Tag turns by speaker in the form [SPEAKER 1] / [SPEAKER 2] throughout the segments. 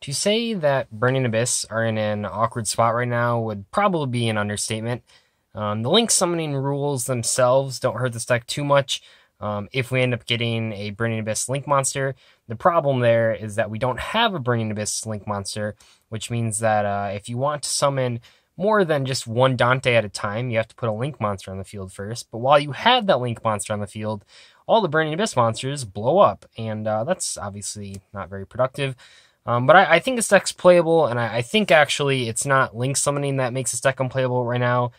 [SPEAKER 1] To say that Burning Abyss are in an awkward spot right now would probably be an understatement. The Link summoning rules themselves don't hurt this deck too much. If we end up getting a Burning Abyss Link monster, the problem there is that we don't have a Burning Abyss Link monster, which means that if you want to summon more than just one Dante at a time, you have to put a Link monster on the field first. But while you have that Link monster on the field, all the Burning Abyss monsters blow up, and that's obviously not very productive. But I think this deck's playable, and I think actually it's not Link summoning that makes this deck unplayable right now.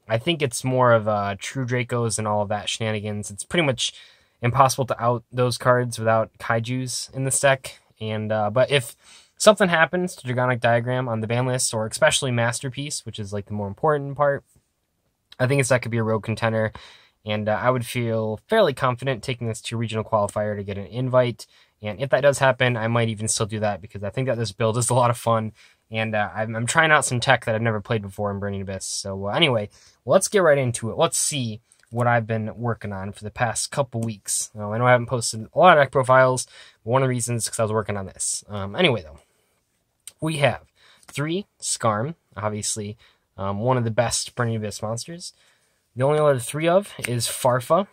[SPEAKER 1] I think it's more of True Dracos and all of that shenanigans. It's pretty much impossible to out those cards without Kaijus in this deck. And but if something happens to Dragonic Diagram on the ban list, or especially Masterpiece, which is like the more important part, I think this deck could be a rogue contender. And I would feel fairly confident taking this to regional qualifier to get an invite. And if that does happen, I might even still do that because I think that this build is a lot of fun. And I'm trying out some tech that I've never played before in Burning Abyss. So anyway, let's get right into it. Let's see what I've been working on for the past couple weeks. I know I haven't posted a lot of deck profiles, but one of the reasons is because I was working on this. Anyway, though, we have 3 Skarm, obviously one of the best Burning Abyss monsters. The only other 3 of is Farfa.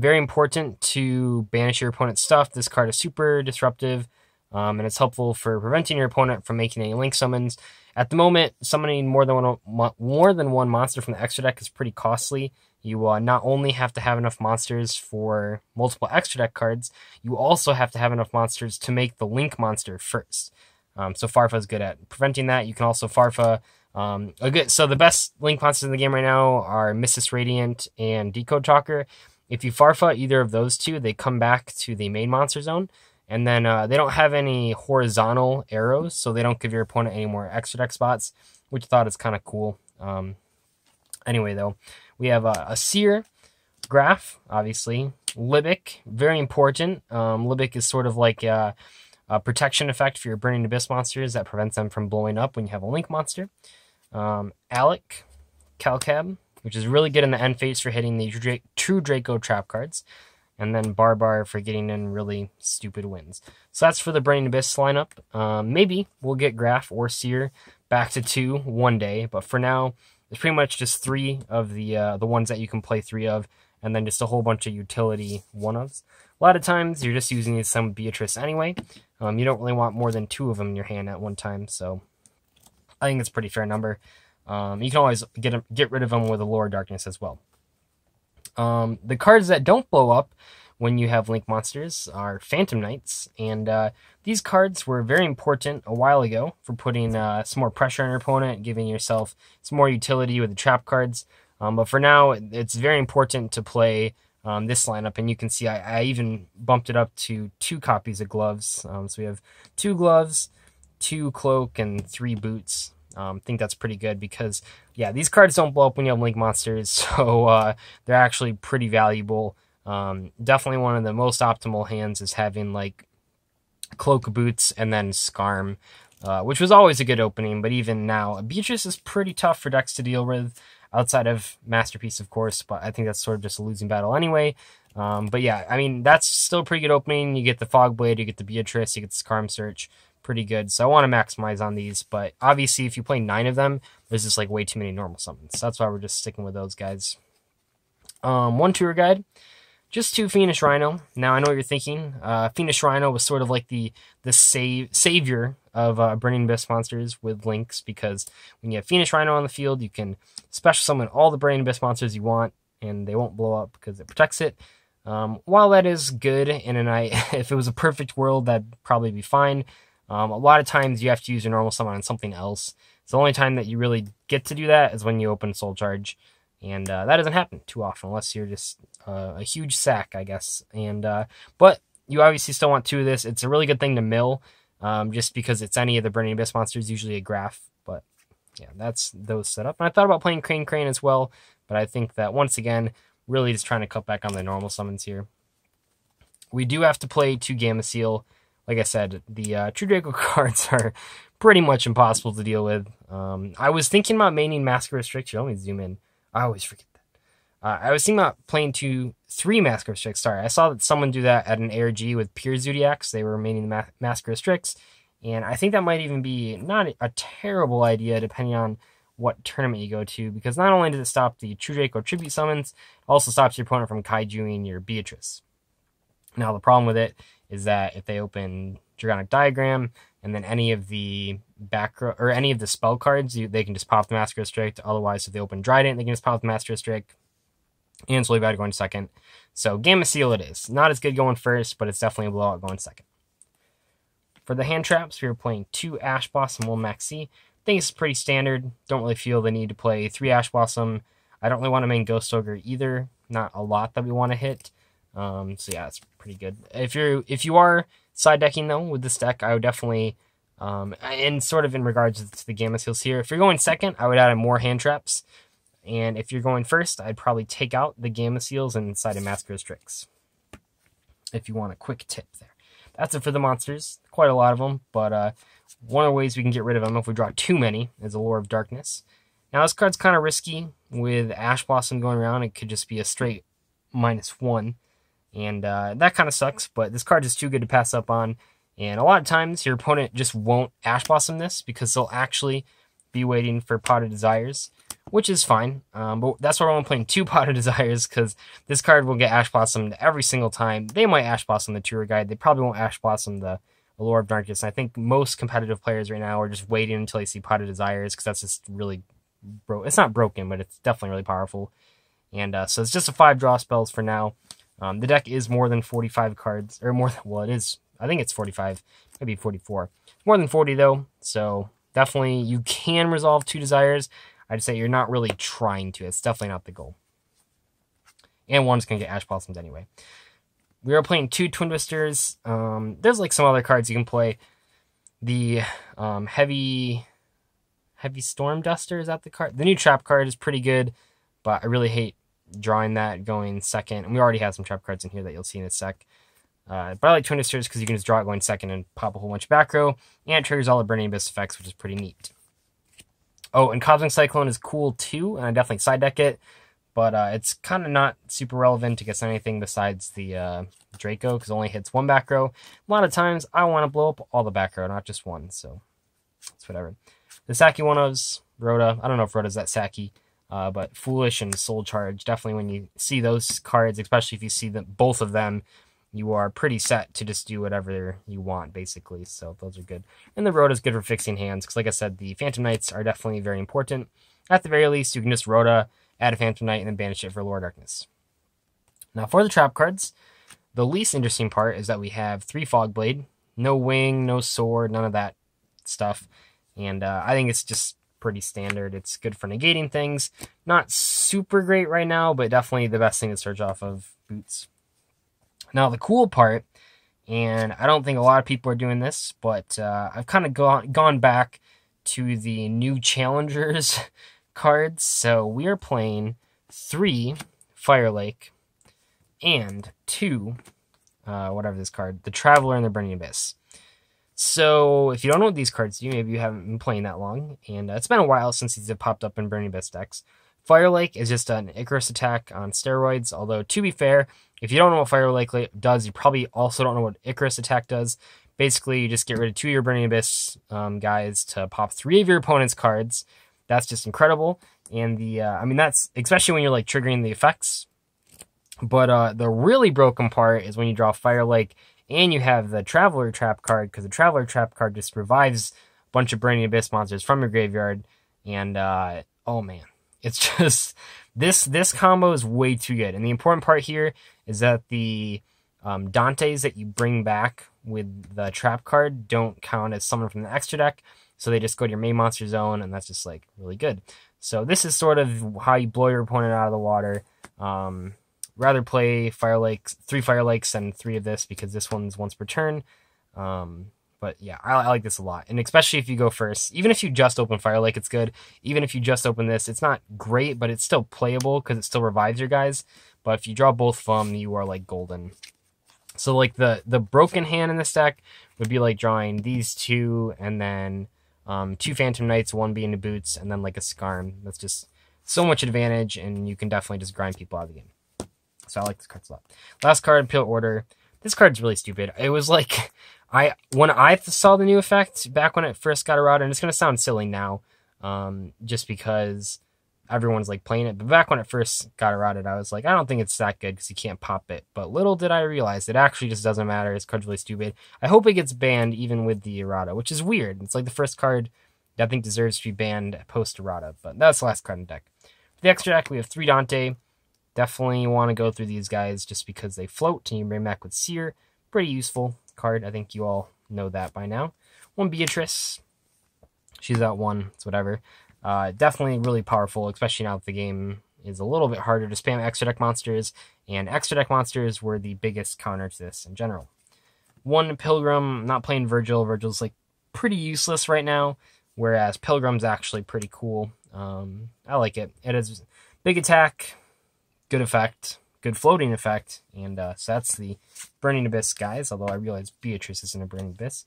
[SPEAKER 1] Very important to banish your opponent's stuff. This card is super disruptive, and it's helpful for preventing your opponent from making any Link summons. At the moment, summoning more than one monster from the extra deck is pretty costly. You not only have to have enough monsters for multiple extra deck cards, you also have to have enough monsters to make the Link monster first. So Farfa is good at preventing that. You can also Farfa. So the best Link monsters in the game right now are Mrs. Radiant and Decode Talker. If you Farfa either of those 2, they come back to the main monster zone, and then they don't have any horizontal arrows, so they don't give your opponent any more extra deck spots, which I thought is kind of cool. Anyway, though, we have a Seer, Graph, obviously, Libic, very important. Libic is sort of like a protection effect for your Burning Abyss monsters that prevents them from blowing up when you have a Link monster. Alec, Calcab, which is really good in the end phase for hitting the True Draco trap cards. And then Barbar for getting in really stupid wins. So that's for the Burning Abyss lineup. Maybe we'll get Graph or Seer back to 2 one day. But for now, it's pretty much just 3 of the ones that you can play 3 of. And then just a whole bunch of utility 1-ofs. A lot of times, you're just using some Beatrice anyway. You don't really want more than 2 of them in your hand at one time. So I think it's a pretty fair number. You can always get rid of them with Allure Darkness as well. The cards that don't blow up when you have Link monsters are Phantom Knights, and these cards were very important a while ago for putting some more pressure on your opponent, giving yourself some more utility with the trap cards. But for now, it's very important to play this lineup, and you can see I even bumped it up to 2 copies of gloves. So we have 2 gloves, 2 cloak, and 3 boots. I think that's pretty good because, yeah, these cards don't blow up when you have Link monsters, so they're actually pretty valuable. Definitely one of the most optimal hands is having, like, Cloak, Boots, and then Skarm, which was always a good opening, but even now, Beatrice is pretty tough for decks to deal with, outside of Masterpiece, of course, but I think that's sort of just a losing battle anyway. But yeah, I mean, that's still a pretty good opening. You get the Fogblade, you get the Beatrice, you get the Skarm Search. Pretty good. So I want to maximize on these, but obviously if you play 9 of them, there's just like way too many normal summons. So that's why we're just sticking with those guys. 1 tour guide, just 2 Fiendish Rhino. Now I know what you're thinking. Fiendish Rhino was sort of like the savior of Burning Abyss monsters with Links, because when you have Fiendish Rhino on the field, you can special summon all the Burning Abyss monsters you want, and they won't blow up because it protects it. While that is good, if it was a perfect world, that'd probably be fine. A lot of times you have to use your normal summon on something else. So the only time that you really get to do that is when you open Soul Charge. And that doesn't happen too often unless you're just a huge sack, I guess. But you obviously still want 2 of this. It's a really good thing to mill, just because it's any of the Burning Abyss monsters, usually a Graph. But yeah, that's those set up. And I thought about playing Crane as well, but I think that once again, really just trying to cut back on the normal summons here. We do have to play 2 Gamma Seal. Like I said, the True Draco cards are pretty much impossible to deal with. I was thinking about maining Mask of Restriction. Let me zoom in. I always forget that. I was thinking about playing 3 Mask of Restrict. Sorry, I saw that someone do that at an ARG with Pure Zodiacs. They were maining the Mask of Restricts. And I think that might even be not a terrible idea depending on what tournament you go to, because not only does it stop the True Draco Tribute summons, it also stops your opponent from kaijuing your Beatrice. Now, the problem with it is that if they open Dragonic Diagram and then any of the back row, or any of the spell cards, they can just pop the Master Restrict. Otherwise, if they open Trident, they can just pop the Master Restrict. And it's really bad going second. So Gamma Seal it is. Not as good going first, but it's definitely a blowout going second. For the hand traps, we are playing 2 Ash Blossom, 1 Maxi. I think it's pretty standard. Don't really feel the need to play 3 Ash Blossom. I don't really want to main Ghost Ogre either. Not a lot that we want to hit. So yeah, it's pretty good. If you are side decking though with this deck, I would definitely, and sort of in regards to the Gamma Seals here, if you're going second, I would add more hand traps. And if you're going first, I'd probably take out the Gamma Seals and side in Master Restricts. If you want a quick tip there. That's it for the monsters. Quite a lot of them, but one of the ways we can get rid of them if we draw too many is Allure of Darkness. Now this card's kind of risky with Ash Blossom going around. It could just be a straight -1, and that kind of sucks, but this card is too good to pass up on. And a lot of times your opponent just won't Ash Blossom this because they'll actually be waiting for Pot of Desires, which is fine. But that's why I'm playing 2 Pot of Desires, because this card will get Ash Blossomed every single time. They might Ash Blossom the Tour Guide. They probably won't Ash Blossom the Allure of Darkness. And I think most competitive players right now are just waiting until they see Pot of Desires, because that's just really it's not broken, but it's definitely really powerful. And so it's just a 5 draw spells for now. The deck is more than 45 cards, or more than, well, it is, I think it's 45, maybe 44. More than 40 though, so definitely you can resolve 2 Desires. I'd say you're not really trying to. It's definitely not the goal. And one's going to get Ash Blossoms anyway. We are playing 2 Twin Twisters. There's like some other cards you can play. The Heavy Storm Duster, is that the card? The new trap card is pretty good, but I really hate drawing that going second. And we already have some trap cards in here that you'll see in a sec. But I like Twin Twisters because you can just draw it going second and pop a whole bunch of back row. And it triggers all the Burning Abyss effects, which is pretty neat. Oh, and Cosmic Cyclone is cool too, and I definitely side deck it. But it's kind of not super relevant against anything besides the Draco, because it only hits 1 back row. A lot of times I want to blow up all the back row, not just one, so it's whatever. The Saki one-ofs, Rhoda, I don't know if Rhoda's that Saki, but Foolish and Soul Charge, definitely when you see those cards, especially if you see both of them, you are pretty set to just do whatever you want, basically. So those are good. And the Rhoda is good for fixing hands, because like I said, the Phantom Knights are definitely very important. At the very least, you can just Rhoda, add a Phantom Knight, and then banish it for Allure of Darkness. Now for the trap cards, the least interesting part is that we have 3 Fogblade. No wing, no sword, none of that stuff. And I think it's just pretty standard. It's good for negating things. Not super great right now, but definitely the best thing to search off of boots. Now, the cool part, and I don't think a lot of people are doing this, but I've kind of gone back to the new Challengers cards. So we are playing 3 Fire Lake and 2, whatever this card, the Traveler and the Burning Abyss. So if you don't know what these cards do, maybe you haven't been playing that long, and it's been a while since these have popped up in Burning Abyss decks. Fire Lake is just an Icarus attack on steroids, although to be fair, if you don't know what Fire Lake does, you probably also don't know what Icarus attack does. Basically, you just get rid of 2 of your Burning Abyss guys to pop 3 of your opponent's cards. That's just incredible. And I mean, that's especially when you're like triggering the effects. But the really broken part is when you draw Fire Lake and you have the Traveler Trap card, because the Traveler Trap card just revives a bunch of Burning Abyss monsters from your graveyard. And oh man, it's just this combo is way too good. And the important part here is that the Dantes that you bring back with the trap card don't count as someone from the extra deck, so they just go to your main monster zone, and that's just like really good. So this is sort of how you blow your opponent out of the water. Rather play 3 Fire Lakes than 3 of this, because this one's once per turn. But yeah, I like this a lot. And especially if you go first, even if you just open Fire Lake, it's good. Even if you just open this, it's not great, but it's still playable because it still revives your guys. But if you draw both of them, you are like golden. So like the broken hand in this deck would be like drawing these 2 and then 2 Phantom Knights, 1 being the boots, and then like a Skarm. That's just so much advantage, and you can definitely just grind people out of the game. So I like this card a lot. Last card, Pale Order. This card's really stupid. It was like, When I saw the new effect back when it first got errata, and it's gonna sound silly now, just because everyone's like playing it, but back when it first got errated, I was like, I don't think it's that good because you can't pop it. But little did I realize it actually just doesn't matter. This card's really stupid. I hope it gets banned even with the errata, which is weird. It's like the first card that I think deserves to be banned post errata, but that's the last card in the deck. For the extra deck, we have 3 Dante. Definitely want to go through these guys just because they float and you bring back with Seer. Pretty useful card. I think you all know that by now. 1 Beatrice. She's at 1. It's whatever. Definitely really powerful, especially now that the game is a little bit harder to spam extra deck monsters, and extra deck monsters were the biggest counter to this in general. 1 Pilgrim. Not playing Virgil. Virgil's like pretty useless right now, whereas Pilgrim's actually pretty cool. I like it. It has big attack, good effect, good floating effect, and so that's the Burning Abyss guys, although I realize Beatrice isn't a Burning Abyss.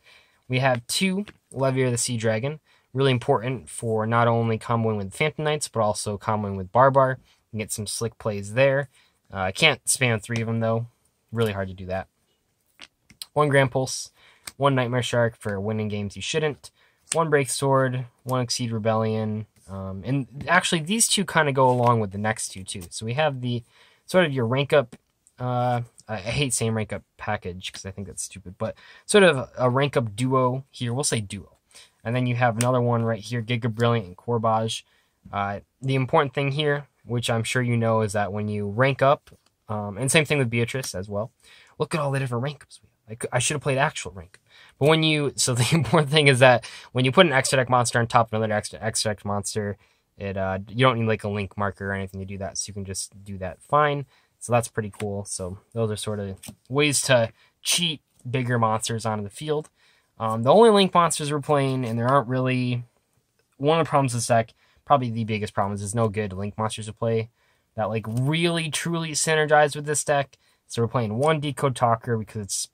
[SPEAKER 1] We have 2 Levier the Sea Dragon, really important for not only comboing with Phantom Knights, but also comboing with Barbar. You can get some slick plays there. I can't spam 3 of them, though. Really hard to do that. 1 Grand Pulse, 1 Nightmare Shark for winning games you shouldn't, 1 Break Sword, 1 Exceed Rebellion, and actually these 2 kind of go along with the next 2, too. So we have the sort of your rank up, I hate saying rank up package because I think that's stupid, but sort of a rank up duo here. We'll say duo. And then you have another one right here, Giga Brilliant and Corbage. The important thing here, which I'm sure you know, is that when you rank up, and same thing with Beatrice as well, look at all the different rank ups we have. I should have played actual rank. But so the important thing is that when you put an extra deck monster on top of another extra deck monster, you don't need like a link marker or anything to do that, so you can just do that fine. So that's pretty cool. So those are sort of ways to cheat bigger monsters onto the field. The only link monsters we're playing, and there aren't really... One of the problems with this deck, probably the biggest problem, is there's no good link monsters to play that like really, truly synergize with this deck. So we're playing 1 Decode Talker because it's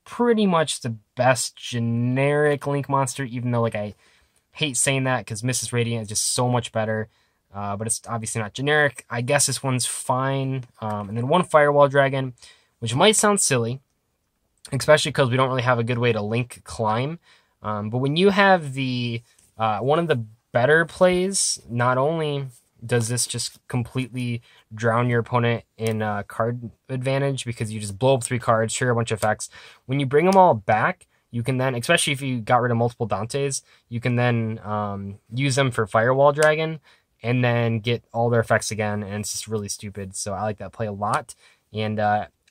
[SPEAKER 1] pretty much the best generic link monster, even though like I hate saying that because Mrs. Radiant is just so much better. But it's obviously not generic. I guess this one's fine. And then 1 Firewall Dragon, which might sound silly, especially because we don't really have a good way to link climb. But when you have the one of the better plays, not only does this just completely drown your opponent in card advantage because you just blow up 3 cards, trigger a bunch of effects. When you bring them all back, you can then, especially if you got rid of multiple Dantes, you can then use them for Firewall Dragon and then get all their effects again, and it's just really stupid. So I like that play a lot. And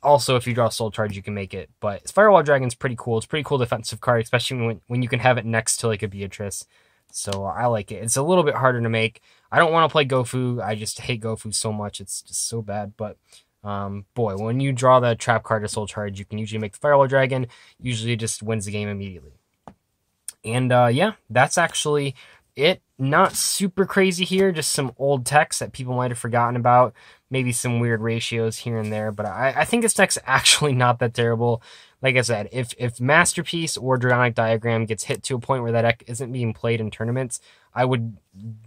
[SPEAKER 1] also, if you draw Soul Charge, you can make it. But Firewall Dragon's pretty cool. It's a pretty cool defensive card, especially when you can have it next to like a Beatrice. So I like it. It's a little bit harder to make. I don't want to play Gofu. I just hate Gofu so much. It's just so bad. But boy, when you draw the trap card to Soul Charge, you can usually make the Firewall Dragon. Usually just wins the game immediately. And yeah, that's actually it. Not super crazy here. Just some old text that people might have forgotten about. Maybe some weird ratios here and there. But I think this deck's actually not that terrible. Like I said, if Masterpiece or Draconic Diagram gets hit to a point where that deck isn't being played in tournaments, I would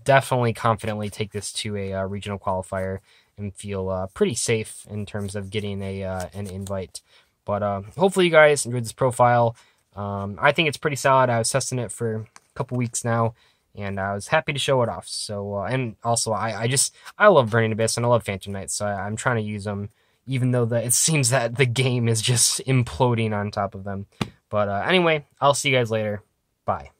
[SPEAKER 1] definitely confidently take this to a regional qualifier and feel pretty safe in terms of getting an invite. But hopefully you guys enjoyed this profile. I think it's pretty solid. I was testing it for a couple weeks now, and I was happy to show it off. So and also I love Burning Abyss and I love Phantom Knights, so I'm trying to use them, even though it seems that the game is just imploding on top of them. But anyway, I'll see you guys later. Bye.